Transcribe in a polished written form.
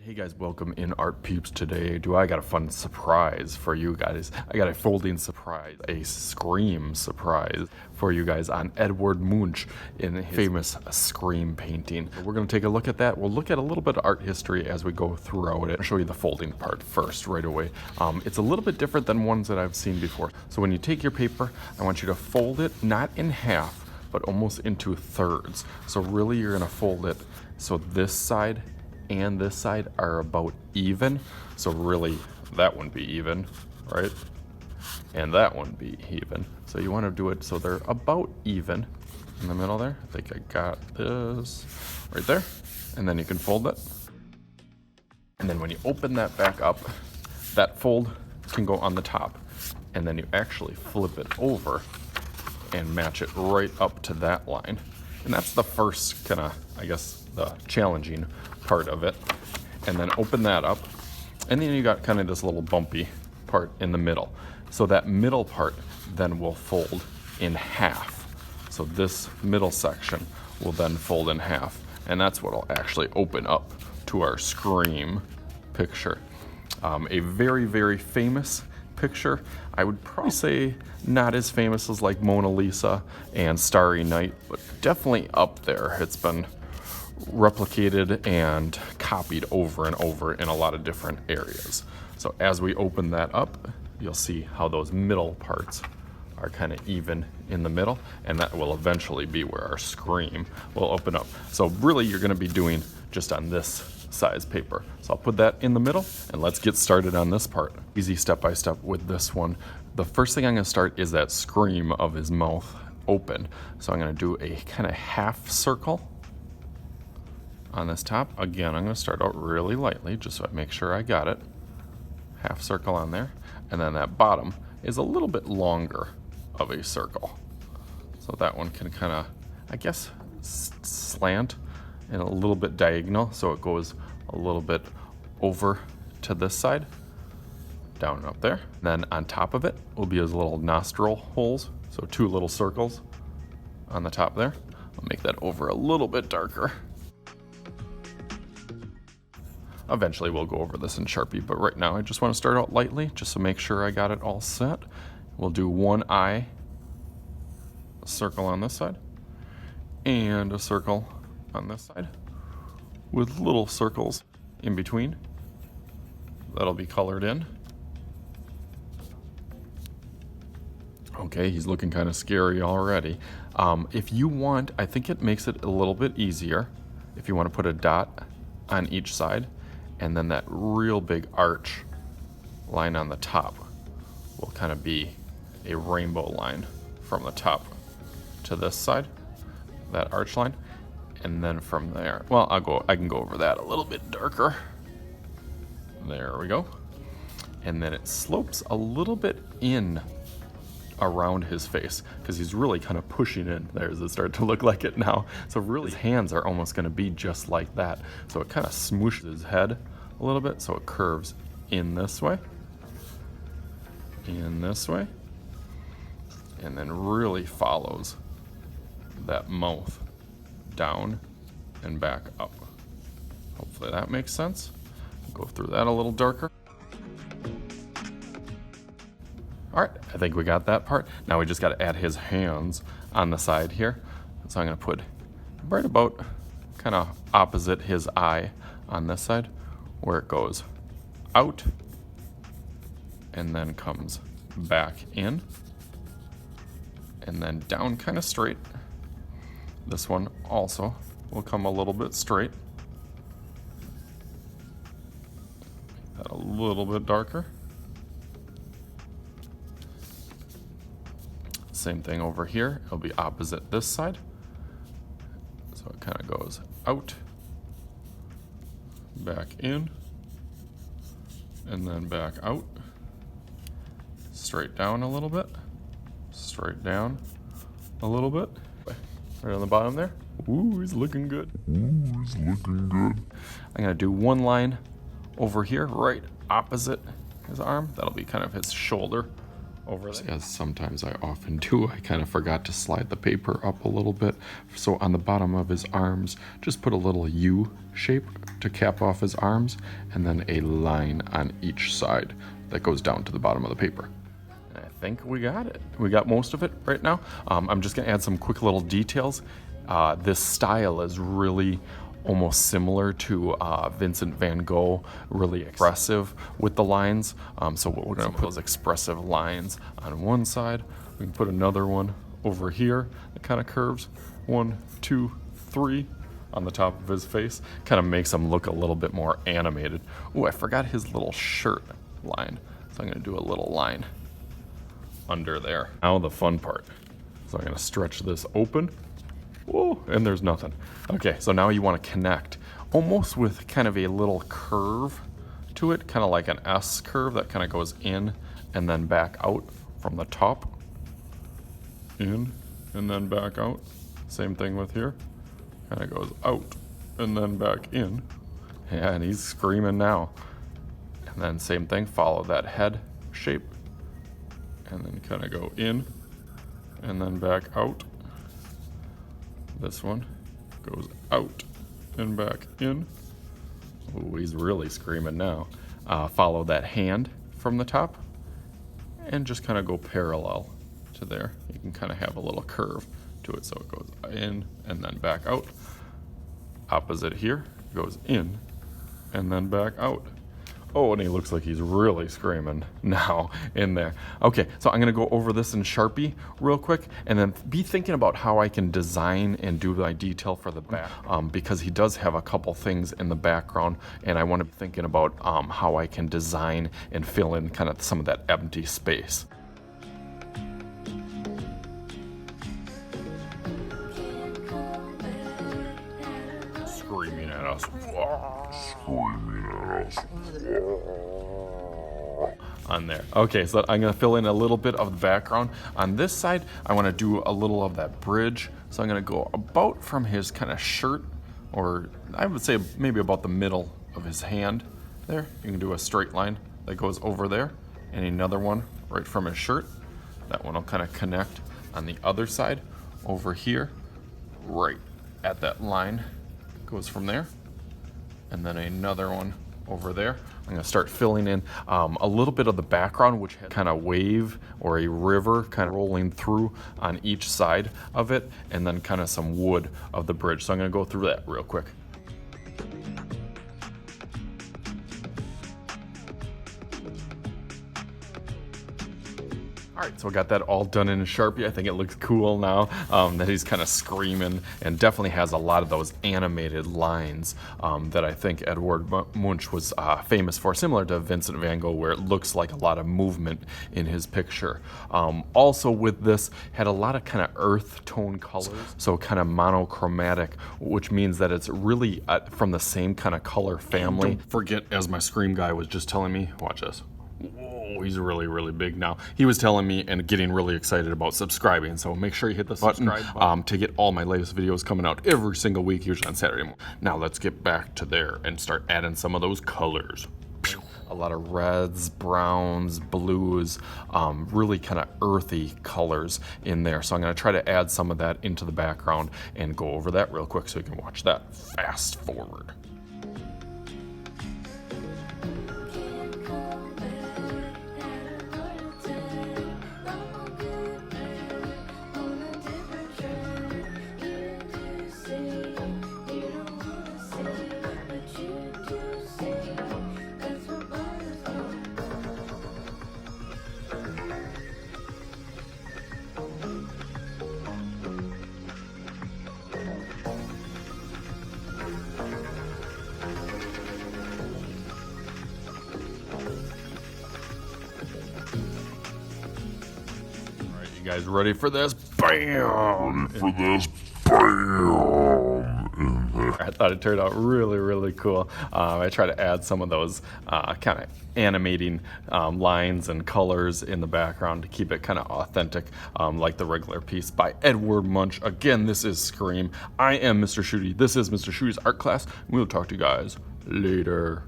Hey guys, welcome in Art Peeps. Today I got a fun surprise for you guys. I got a folding surprise, a Scream surprise for you guys on Edward Munch in his famous Scream painting. We're going to take a look at that. We'll look at a little bit of art history as we go throughout it. I'll show you the folding part first right away. It's a little bit different than ones that I've seen before. So when you take your paper, I want you to fold it not in half, but almost into thirds. So really you're going to fold it so this side and this side are about even. So really that wouldn't be even, right? And that wouldn't be even. So you want to do it so they're about even in the middle there. I think I got this right there. And then you can fold it. And then when you open that back up, that fold can go on the top. And then you actually flip it over and match it right up to that line. And that's the first kind of, I guess, the challenging part of it. And then open that up, and then you got kind of this little bumpy part in the middle. So that middle part then will fold in half. So this middle section will then fold in half, and that's what will actually open up to our Scream picture. A very, very famous picture. I would probably say not as famous as like Mona Lisa and Starry Night, but definitely up there. It's been replicated and copied over and over in a lot of different areas. So as we open that up, you'll see how those middle parts are kind of even in the middle, and that will eventually be where our Scream will open up. So really you're going to be doing just on this size paper. So I'll put that in the middle, and let's get started on this part. Easy step by step with this one. The first thing I'm going to start is that Scream of his mouth open. So I'm going to do a kind of half circle on this top. Again, I'm going to start out really lightly just so I make sure I got it. Half circle on there. And then that bottom is a little bit longer of a circle. So that one can kind of, I guess, slant and a little bit diagonal. So it goes a little bit over to this side, down and up there. Then on top of it will be his little nostril holes. So two little circles on the top there. I'll make that over a little bit darker. Eventually we'll go over this in Sharpie, but right now I just want to start out lightly just to make sure I got it all set. We'll do one eye, a circle on this side, and a circle on this side with little circles in between. That'll be colored in. Okay, he's looking kind of scary already. If you want, I think it makes it a little bit easier if you want to put a dot on each side, and then that real big arch line on the top will kind of be a rainbow line from the top to this side, that arch line. And then from there, well, I can go over that a little bit darker. There we go. And then it slopes a little bit in around his face because he's really kind of pushing in. There's it start to look like it now. So really his hands are almost going to be just like that. So it kind of smooshes his head a little bit, so it curves in this way, and then really follows that mouth down and back up. Hopefully that makes sense. Go through that a little darker. All right, I think we got that part. Now we just got to add his hands on the side here. So I'm going to put right about kind of opposite his eye on this side, where it goes out and then comes back in and then down kind of straight. This one also will come a little bit straight. Make that a little bit darker. Same thing over here. It'll be opposite this side. So it kind of goes out, back in, and then back out. Straight down a little bit. Straight down a little bit. Right on the bottom there. Ooh, he's looking good. I'm gonna do one line over here, right opposite his arm. That'll be kind of his shoulder over there. As sometimes I often do, I kind of forgot to slide the paper up a little bit. So on the bottom of his arms, just put a little U shape to cap off his arms, and then a line on each side that goes down to the bottom of the paper. And I think we got it. We got most of it right now. I'm just gonna add some quick little details. This style is really almost similar to Vincent van Gogh, really expressive with the lines. So what we're gonna put those expressive lines on one side. We can put another one over here that kind of curves. 1, 2, 3 on the top of his face. Kind of makes him look a little bit more animated. Ooh, I forgot his little shirt line. So I'm gonna do a little line under there. Now the fun part. So I'm gonna stretch this open. Whoa, and there's nothing. Okay, so now you want to connect almost with kind of a little curve to it, kind of like an S curve that kind of goes in and then back out from the top. In and then back out. Same thing with here. Kind of goes out and then back in. Yeah, and he's screaming now. And then same thing, follow that head shape. And then kind of go in and then back out. This one goes out and back in. Oh, he's really screaming now. Follow that hand from the top and just kind of go parallel to there. You can kind of have a little curve to it, so it goes in and then back out. Opposite here, goes in and then back out. Oh, and he looks like he's really screaming now in there. Okay, so I'm gonna go over this in Sharpie real quick and then be thinking about how I can design and do my detail for the back, because he does have a couple things in the background, and I wanna be thinking about how I can design and fill in kind of some of that empty space. Screaming at us. Screaming at us. On there. Okay, so I'm gonna fill in a little bit of the background. On this side, I wanna do a little of that bridge. So I'm gonna go about from his kind of shirt, or I would say maybe about the middle of his hand there. You can do a straight line that goes over there, and another one right from his shirt. That one will kind of connect on the other side over here, right at that line. Goes from there, and then another one over there. I'm gonna start filling in a little bit of the background, which had kind of wave or a river kind of rolling through on each side of it, and then kind of some wood of the bridge. So I'm gonna go through that real quick. All right, so I got that all done in Sharpie. I think it looks cool now that he's kind of screaming, and definitely has a lot of those animated lines that I think Edward Munch was famous for, similar to Vincent van Gogh, where it looks like a lot of movement in his picture. Also with this, had a lot of kind of earth tone colors, so kind of monochromatic, which means that it's really from the same kind of color family. Don't forget, as my Scream guy was just telling me, watch this. Whoa, he's really, really big now. He was telling me and getting really excited about subscribing, so make sure you hit the subscribe button to get all my latest videos coming out every single week, usually on Saturday morning. Now let's get back to there and start adding some of those colors. A lot of reds, browns, blues, really kind of earthy colors in there. So I'm gonna try to add some of that into the background and go over that real quick so you can watch that fast forward. You guys ready for this? Bam! Ready for this? Bam! I thought it turned out really, really cool. I try to add some of those kind of animating lines and colors in the background to keep it kind of authentic, like the regular piece by Edward Munch. Again, this is Scream. I am Mr. Shooty. This is Mr. Shooty's art class. We'll talk to you guys later.